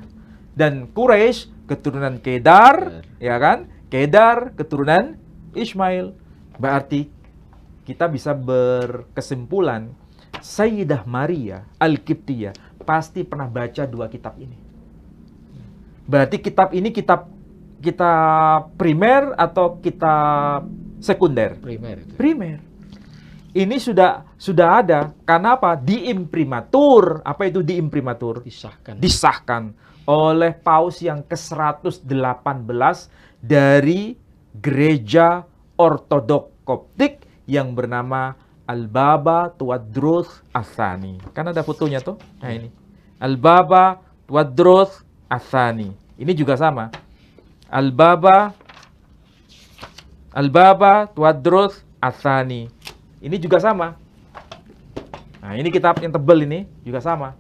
Dan Quraisy keturunan Kedar, ya kan? Kedar keturunan Ismail. Berarti kita bisa berkesimpulan Sayyidah Maria Al-Qibtiyah pasti pernah baca 2 kitab ini. Berarti kitab ini kitab primer atau kitab sekunder? Primer. Ini sudah ada. Karena apa? Diimprimatur. Apa itu diimprimatur? Disahkan oleh Paus yang ke-118 dari Gereja Ortodoks Koptik yang bernama Al-Baba Tawadros Ats-Tsani. Kan ada fotonya tuh. Nah ini. Al-Baba Tawadros Ats-Tsani. Ini juga sama. Al-Baba Tawadros Ats-Tsani. Ini juga sama. Nah, ini kitab yang tebal ini juga sama.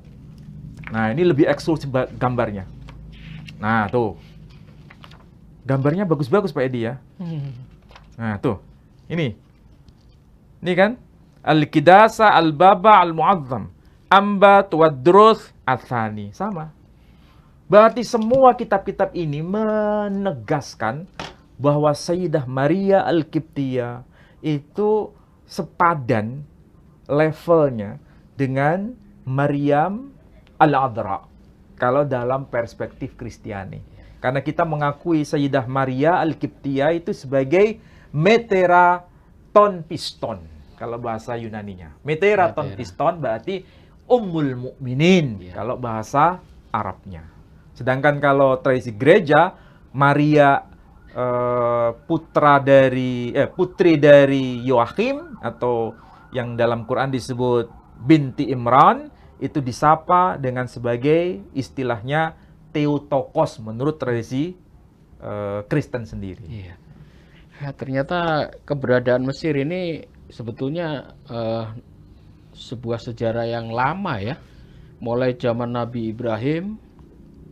Nah, ini lebih eksklusif gambarnya. Nah, tuh. Gambarnya bagus-bagus Pak Edi ya. Nah, tuh. Ini. Ini kan? Al-Qidasa Al-Baba Al-Mu'azzam. Amba Tawadros Ats-Tsani. Sama. Berarti semua kitab-kitab ini menegaskan bahwa Sayyidah Maria Al-Qibtiyah itu sepadan levelnya dengan Maryam Al-Adra kalau dalam perspektif Kristiani. Karena kita mengakui Sayyidah Maria Al-Qibtiyah itu sebagai meteraton piston kalau bahasa Yunaninya. Meteraton piston berarti Ummul Mukminin kalau bahasa Arabnya. Sedangkan kalau tradisi gereja, Maria putri dari Yoakim, atau yang dalam Quran disebut binti Imran, itu disapa dengan sebagai istilahnya Theotokos menurut tradisi Kristen sendiri. Iya. Ya, ternyata keberadaan Mesir ini sebetulnya sebuah sejarah yang lama ya. Mulai zaman Nabi Ibrahim,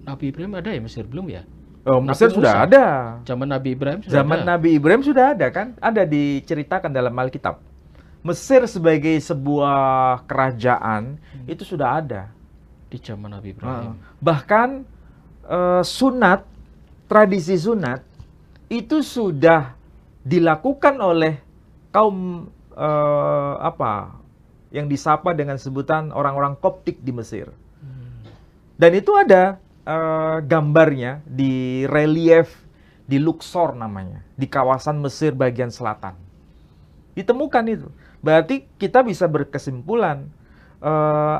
Nabi Ibrahim ada ya Mesir belum ya? Oh, Mesir Nabi sudah Musa. ada. Zaman Nabi Ibrahim sudah Zaman ada. Nabi Ibrahim sudah ada kan? Ada diceritakan dalam Alkitab. Mesir sebagai sebuah kerajaan itu sudah ada. Di zaman Nabi Ibrahim. Bahkan sunat, tradisi sunat itu sudah dilakukan oleh kaum yang disapa dengan sebutan orang-orang Koptik di Mesir. Dan itu ada gambarnya di relief di Luxor namanya, di kawasan Mesir bagian selatan. Ditemukan itu. Berarti kita bisa berkesimpulan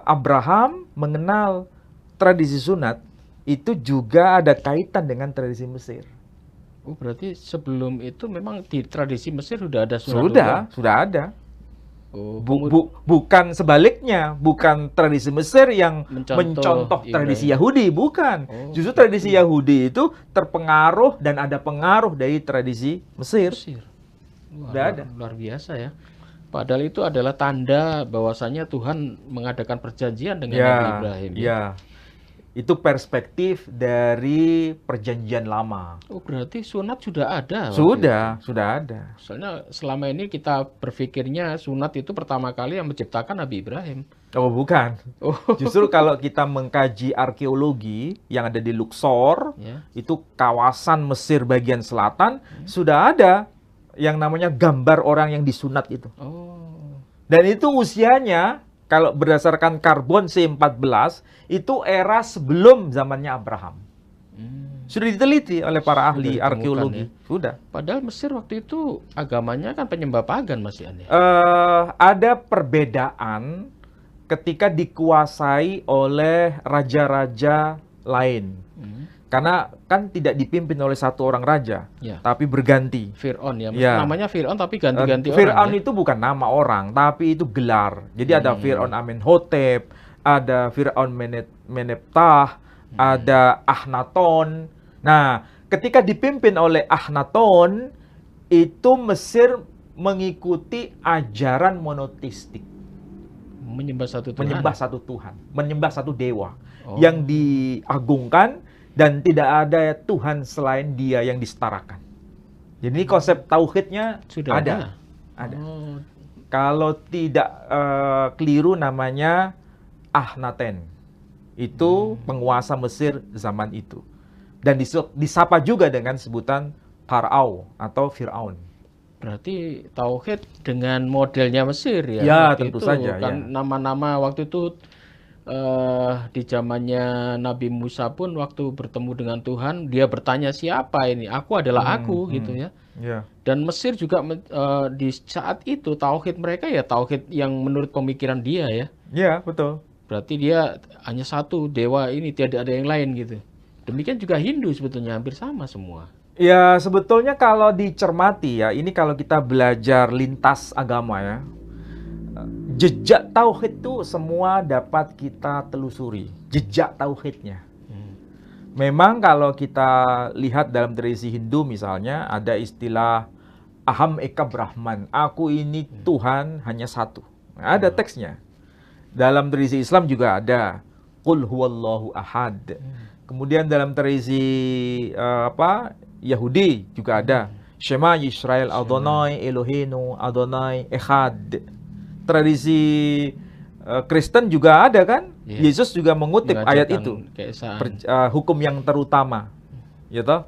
Abraham mengenal tradisi sunat itu juga ada kaitan dengan tradisi Mesir. Oh, berarti sebelum itu memang di tradisi Mesir sudah ada sunat. Sudah ada. Oh, Bukan sebaliknya, bukan tradisi Mesir yang mencontoh Ibrahim. tradisi Yahudi, bukan. Oh, Justru tradisi Yahudi itu terpengaruh dan ada pengaruh dari tradisi Mesir. Wah, Sudah ada. luar biasa ya. Padahal itu adalah tanda bahwasanya Tuhan mengadakan perjanjian dengan Nabi Ibrahim. Ya. Itu perspektif dari perjanjian lama. Oh, berarti sunat sudah ada. Sudah ada. Soalnya selama ini kita berpikirnya sunat itu pertama kali yang menciptakan Nabi Ibrahim. Oh, bukan. Oh. Justru kalau kita mengkaji arkeologi yang ada di Luxor, itu kawasan Mesir bagian selatan, sudah ada yang namanya gambar orang yang disunat itu. Oh. Dan itu usianya, kalau berdasarkan karbon C14, itu era sebelum zamannya Abraham. Sudah diteliti oleh para ahli arkeologi. Sudah. Padahal Mesir waktu itu agamanya kan penyembah pagan masih aneh. Ada perbedaan ketika dikuasai oleh raja-raja lain. Karena kan tidak dipimpin oleh satu orang raja, tapi berganti. Fir'aun ya, namanya Fir'aun tapi ganti-ganti orang. Fir'aun itu bukan nama orang, tapi itu gelar. Jadi ada Fir'aun Amenhotep, ada Fir'aun Meneptah, ada Akhenaton. Nah, ketika dipimpin oleh Akhenaton, itu Mesir mengikuti ajaran monoteistik. Menyembah satu Tuhan. Menyembah satu Tuhan, menyembah satu dewa yang diagungkan. Dan tidak ada Tuhan selain Dia yang disetarakan. Jadi konsep tauhidnya sudah ada. Oh. Kalau tidak keliru namanya Akhenaten. Itu penguasa Mesir zaman itu. Dan disapa juga dengan sebutan Par'au atau Fir'aun. Berarti tauhid dengan modelnya Mesir ya? Ya, tentu saja. Kan nama-nama waktu itu di zamannya Nabi Musa pun waktu bertemu dengan Tuhan, dia bertanya siapa ini? Aku adalah aku gitu ya. Dan Mesir juga di saat itu tauhid mereka ya tauhid yang menurut pemikiran dia ya. Iya, betul. Berarti dia hanya satu dewa ini, tidak ada yang lain gitu. Demikian juga Hindu sebetulnya hampir sama semua. Ya, sebetulnya kalau dicermati ya, ini kalau kita belajar lintas agama ya, jejak tauhid itu semua dapat kita telusuri. Jejak tauhidnya. Memang kalau kita lihat dalam tradisi Hindu misalnya, ada istilah Aham Eka Brahman. Aku ini Tuhan hanya satu. Ada teksnya. Dalam tradisi Islam juga ada. Qul huwallahu ahad. Kemudian dalam tradisi Yahudi juga ada. Shema Yisrael Adonai Eloheinu Adonai Echad. Tradisi Kristen juga ada kan? Yesus juga mengutip ayat itu. Hukum yang terutama. Ya toh?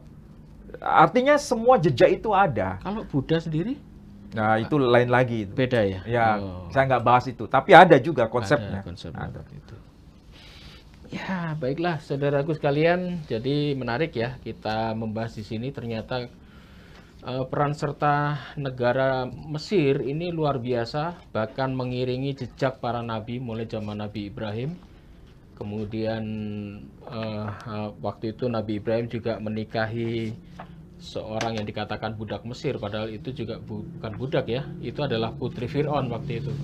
Artinya semua jejak itu ada. Kalau Buddha sendiri? Nah, itu lain lagi. Beda ya? Ya, saya nggak bahas itu. Tapi ada juga konsepnya. Ada. Itu. Ya, baiklah saudaraku sekalian. Jadi menarik ya kita membahas di sini. Ternyata peran serta negara Mesir ini luar biasa, bahkan mengiringi jejak para nabi mulai zaman Nabi Ibrahim. Kemudian waktu itu Nabi Ibrahim juga menikahi seorang yang dikatakan budak Mesir, padahal itu juga bukan budak ya, itu adalah putri Fir'aun waktu itu.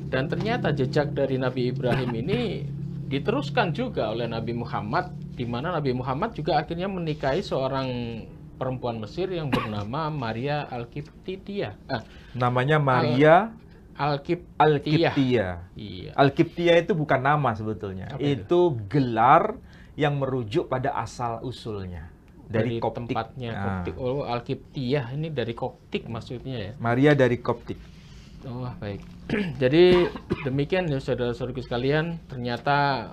Dan ternyata jejak dari Nabi Ibrahim ini diteruskan juga oleh Nabi Muhammad, di mana Nabi Muhammad juga akhirnya menikahi seorang perempuan Mesir yang bernama Maria Al-Qibtiyah. Namanya Maria Al-Qibtiyah. Iya. Al-Qibtiyah itu bukan nama sebetulnya. Itu gelar yang merujuk pada asal usulnya dari Koptik. Tempatnya Koptik. Oh, Al-Kiptiyah ini dari Koptik maksudnya ya. Maria dari Koptik. Oh, baik. Jadi demikian ya saudara-saudaraku sekalian, ternyata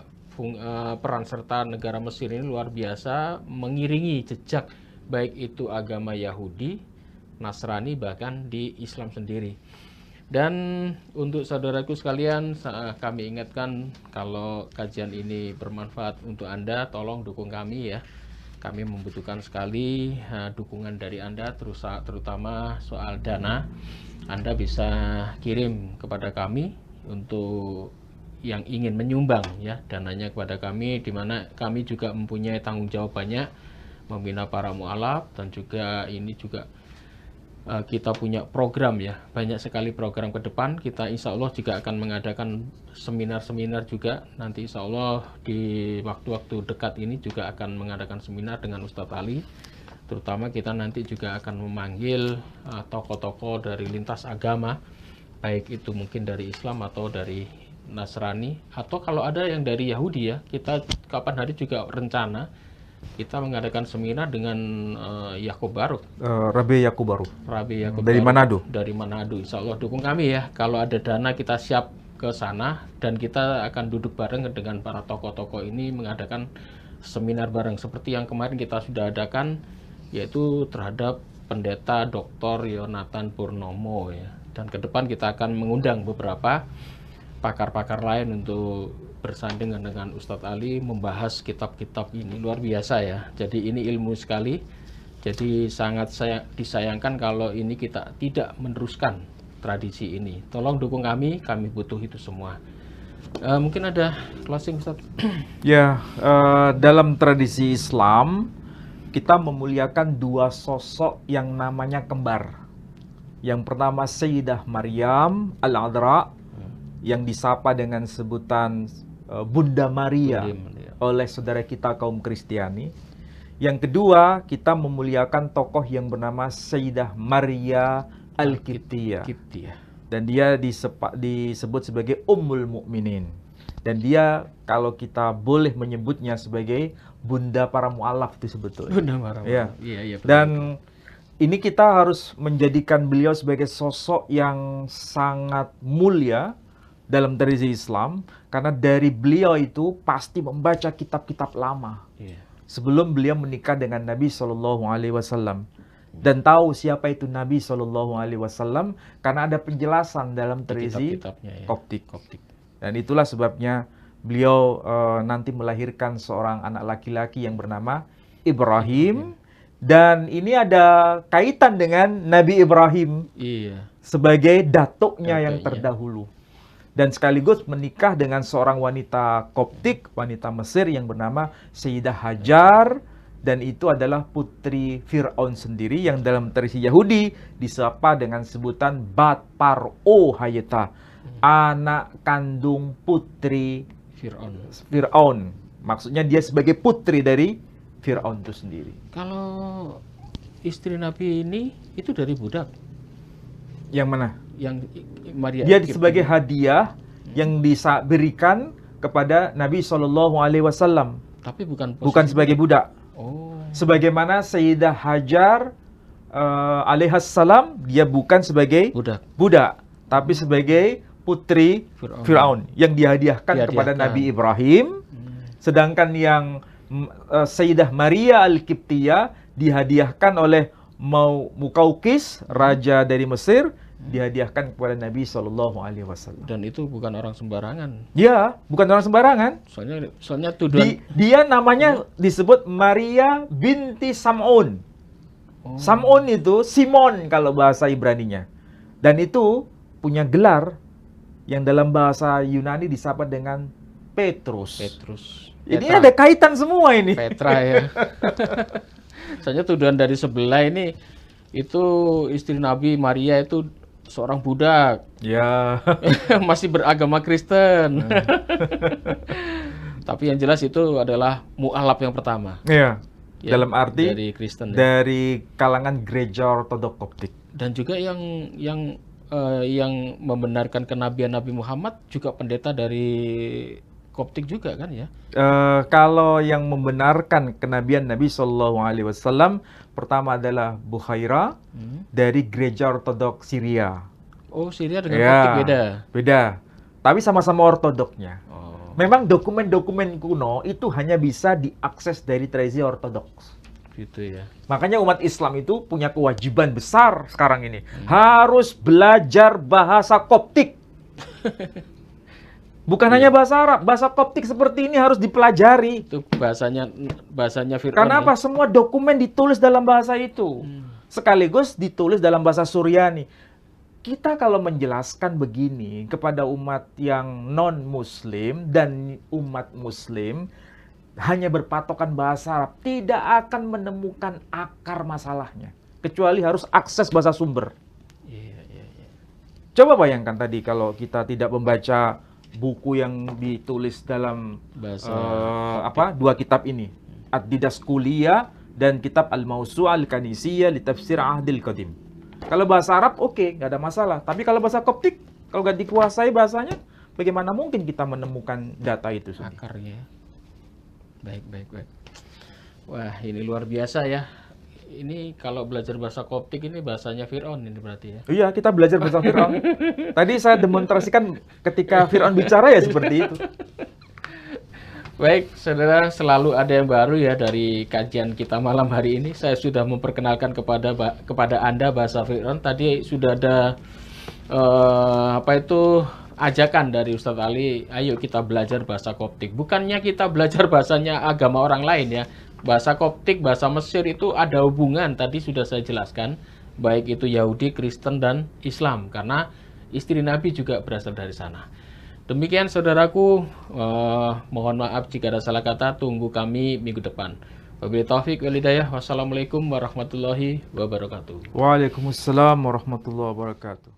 peran serta negara Mesir ini luar biasa mengiringi jejak baik itu agama Yahudi, Nasrani, bahkan di Islam sendiri. Dan untuk saudaraku sekalian, kami ingatkan kalau kajian ini bermanfaat untuk Anda, tolong dukung kami ya. Kami membutuhkan sekali dukungan dari Anda, terutama soal dana. Anda bisa kirim kepada kami untuk yang ingin menyumbang ya dananya kepada kami, di mana kami juga mempunyai tanggung jawab banyak membina para mualaf, dan juga ini juga kita punya program ya, banyak sekali program ke depan. Kita insya Allah juga akan mengadakan seminar-seminar juga nanti, insya Allah di waktu-waktu dekat ini juga akan mengadakan seminar dengan Ustadz Ali. Terutama kita nanti juga akan memanggil tokoh-tokoh dari lintas agama, baik itu mungkin dari Islam atau dari Nasrani, atau kalau ada yang dari Yahudi ya, kita kapan hari juga rencana kita mengadakan seminar dengan Yakub Baruk. Rabi Yakub Baruk. Rabi Yakub dari Baruk, Manado. Dari Manado. Insya Allah dukung kami ya. Kalau ada dana kita siap ke sana, dan kita akan duduk bareng dengan para tokoh-tokoh ini mengadakan seminar bareng seperti yang kemarin kita sudah adakan, yaitu terhadap Pendeta Dr. Yonatan Purnomo ya. Dan ke depan kita akan mengundang beberapa pakar-pakar lain untuk bersanding dengan Ustadz Ali membahas kitab-kitab ini. Luar biasa ya. Jadi ini ilmu sekali. Jadi sangat disayangkan kalau ini kita tidak meneruskan tradisi ini. Tolong dukung kami butuh itu semua. Mungkin ada closing, Ustadz? Ya, dalam tradisi Islam kita memuliakan dua sosok yang namanya kembar. Yang pertama Sayyidah Maryam Al-Adra, yang disapa dengan sebutan Bunda Maria oleh saudara kita kaum Kristiani. Yang kedua, kita memuliakan tokoh yang bernama Sayyidah Maria Al-Kiptiyah. Dan dia disebut sebagai Ummul Mukminin. Dan dia, kalau kita boleh menyebutnya sebagai Bunda para mualaf itu sebetulnya. Bunda para mualaf. Ya. Iya, Dan ini kita harus menjadikan beliau sebagai sosok yang sangat mulia dalam tradisi Islam, karena dari beliau itu pasti membaca kitab-kitab lama sebelum beliau menikah dengan Nabi SAW, dan tahu siapa itu Nabi SAW karena ada penjelasan dalam tradisi Koptik. Dan itulah sebabnya beliau nanti melahirkan seorang anak laki-laki yang bernama Ibrahim. Dan ini ada kaitan dengan Nabi Ibrahim sebagai datuknya yang terdahulu. Dan sekaligus menikah dengan seorang wanita Koptik, wanita Mesir yang bernama Sayyidah Hajar. Dan itu adalah putri Fir'aun sendiri, yang dalam tradisi Yahudi disapa dengan sebutan Bat Par'o Hayata, anak kandung putri Fir'aun. Maksudnya dia sebagai putri dari Fir'aun itu sendiri. Kalau istri Nabi ini itu dari budak. Yang mana? Yang Maria. Dia sebagai hadiah yang diberikan kepada Nabi SAW. Tapi bukan sebagai budak. Oh. Sebagaimana Sayyidah Hajar alaihassalam, dia bukan sebagai budak, tapi sebagai putri Fir'aun yang dihadiahkan kepada Nabi Ibrahim. Sedangkan yang Sayyidah Maria Al-Kiptiyah dihadiahkan oleh Mukaukis, raja dari Mesir, dihadiahkan kepada Nabi SAW. Dan itu bukan orang sembarangan. Ya, bukan orang sembarangan. Soalnya tuduhan. Dia namanya disebut Maria binti Sam'un. Sam'un itu Simon kalau bahasa Ibraninya. Dan itu punya gelar yang dalam bahasa Yunani disapa dengan Petrus. Ini ada kaitan semua ini. Petra ya. Soalnya tuduhan dari sebelah ini, itu istri Nabi Maria itu seorang budak. Ya. Masih beragama Kristen. Tapi yang jelas itu adalah mu'alaf yang pertama. Iya. Ya, dalam arti dari Kristen. Dari kalangan gereja Ortodok Koptik. Dan juga yang membenarkan kenabian Nabi Muhammad juga pendeta dari Koptik juga kan ya? Kalau yang membenarkan kenabian Nabi Shallallahu Alaihi Wasallam pertama adalah Bukhaira dari gereja Ortodoks Syria. Oh, Syria dengan Koptik beda. Beda. Tapi sama-sama ortodoknya. Oh, Memang dokumen-dokumen kuno itu hanya bisa diakses dari tradisi ortodoks. gitu ya. Makanya umat Islam itu punya kewajiban besar sekarang ini. Harus belajar bahasa Koptik. Bukan hanya bahasa Arab, bahasa Koptik seperti ini harus dipelajari. Itu bahasanya Fir'aun. Karena ya? apa? Semua dokumen ditulis dalam bahasa itu. Sekaligus ditulis dalam bahasa Suryani. Kita kalau menjelaskan begini kepada umat yang non-Muslim dan umat Muslim hanya berpatokan bahasa Arab, tidak akan menemukan akar masalahnya. Kecuali harus akses bahasa sumber. Iya, iya, iya. Coba bayangkan tadi kalau kita tidak membaca buku yang ditulis dalam Bahasa dua kitab ini, Ad-Didaskuliya dan kitab Al-Mawsu' Al-Kanisiyah li Tafsir Ahdil Qadim. Kalau bahasa Arab oke, nggak ada masalah. Tapi kalau bahasa Koptik, kalau nggak dikuasai bahasanya, bagaimana mungkin kita menemukan data itu? akarnya. Baik, baik, baik. Wah, ini luar biasa ya. Ini kalau belajar bahasa Koptik ini bahasanya Fir'aun ini berarti ya. Iya, kita belajar bahasa Fir'aun. Tadi saya demonstrasikan ketika Fir'aun bicara ya seperti itu. Baik, saudara, selalu ada yang baru ya dari kajian kita malam hari ini. Saya sudah memperkenalkan kepada Anda bahasa Fir'aun. Tadi sudah ada ajakan dari Ustadz Ali, ayo kita belajar bahasa Koptik. Bukannya kita belajar bahasanya agama orang lain ya. Bahasa Koptik, bahasa Mesir itu ada hubungan, tadi sudah saya jelaskan. Baik itu Yahudi, Kristen, dan Islam. Karena istri Nabi juga berasal dari sana. Demikian saudaraku, mohon maaf jika ada salah kata, tunggu kami minggu depan. Wabillahi taufik wal hidayah. Wassalamualaikum warahmatullahi wabarakatuh. Waalaikumsalam warahmatullahi wabarakatuh.